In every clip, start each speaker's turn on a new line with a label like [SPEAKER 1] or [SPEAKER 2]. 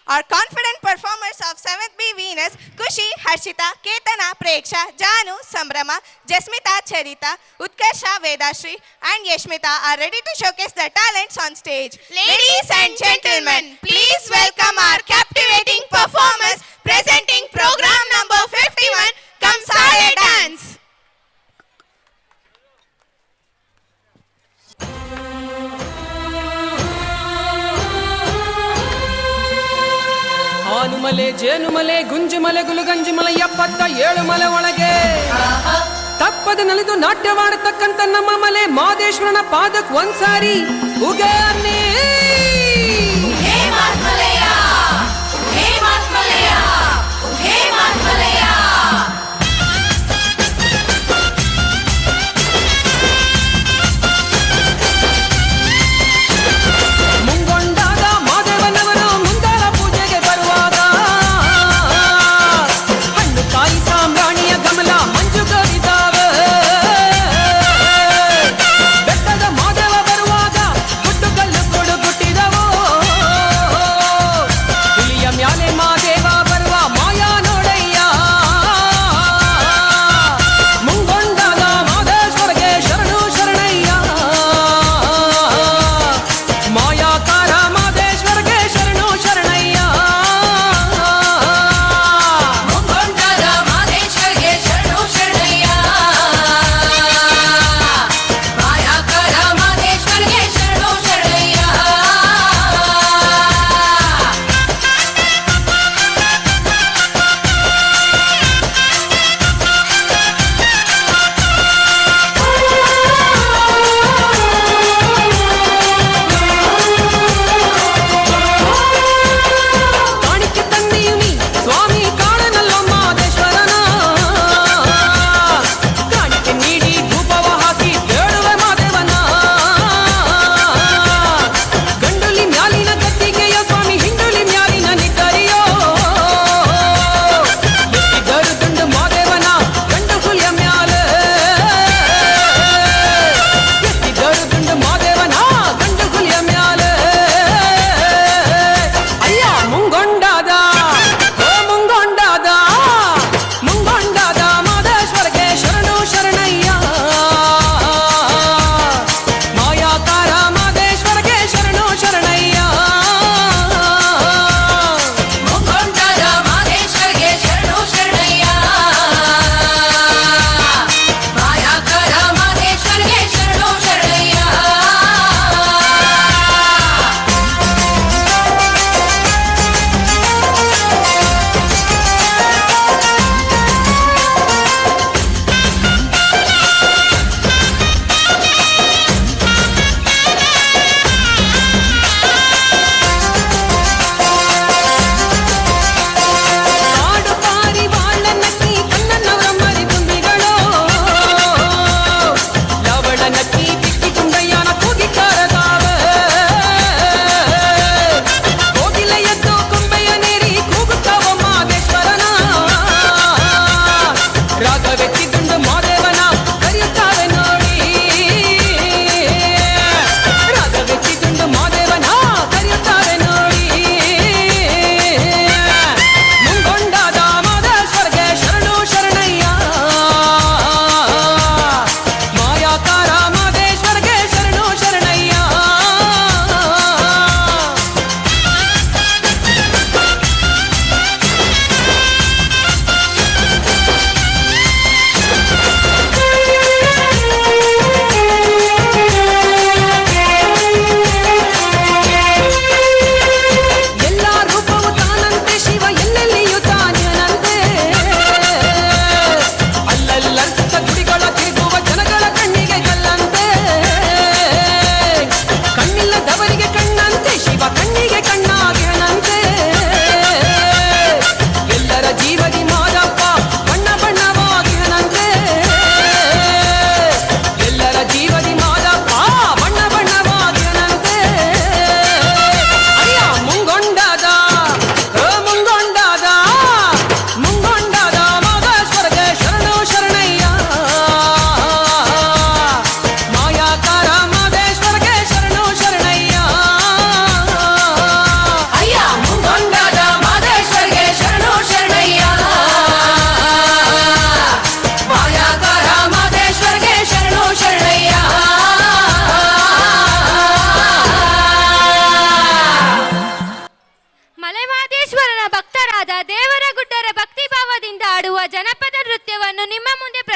[SPEAKER 1] Our confident performers of 7th B Venus, Kushi, Harshita, Ketana, Preksha, Janu, Sambrama, Jasmita, Charita, Utkarsha, Vedashri and Yashmita are ready to showcase their talents on stage.
[SPEAKER 2] Ladies and gentlemen, please welcome our captivating performers presenting program number 51, Kamsale Dance.
[SPEAKER 3] ಆನುಮಲೆ ಜೇನುಮಲೆ ಗುಂಜುಮಲೆ ಗುಲುಗಂಜಿಮಲೆ 77 ಮಲೆ ಒಳಗೆ ತಪ್ಪದ ನಲಿದು ನಾಟ್ಯವಾಡತಕ್ಕಂತ ನಮ್ಮ ಮಲೆ ಮಾದೇಶ್ವರನ ಪಾದಕ್ ಒಂದ್ಸಾರಿ ಉಗೆ ಅನ್ನಿ.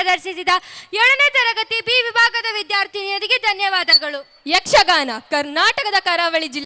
[SPEAKER 4] ಪ್ರದರ್ಶಿಸಿದ 7ನೇ ತರಗತಿ B ವಿಭಾಗದ ವಿದ್ಯಾರ್ಥಿನಿಯರಿಗೆ ಧನ್ಯವಾದಗಳು.
[SPEAKER 5] ಯಕ್ಷಗಾನ ಕರ್ನಾಟಕದ ಕರಾವಳಿ ಜಿಲ್ಲೆ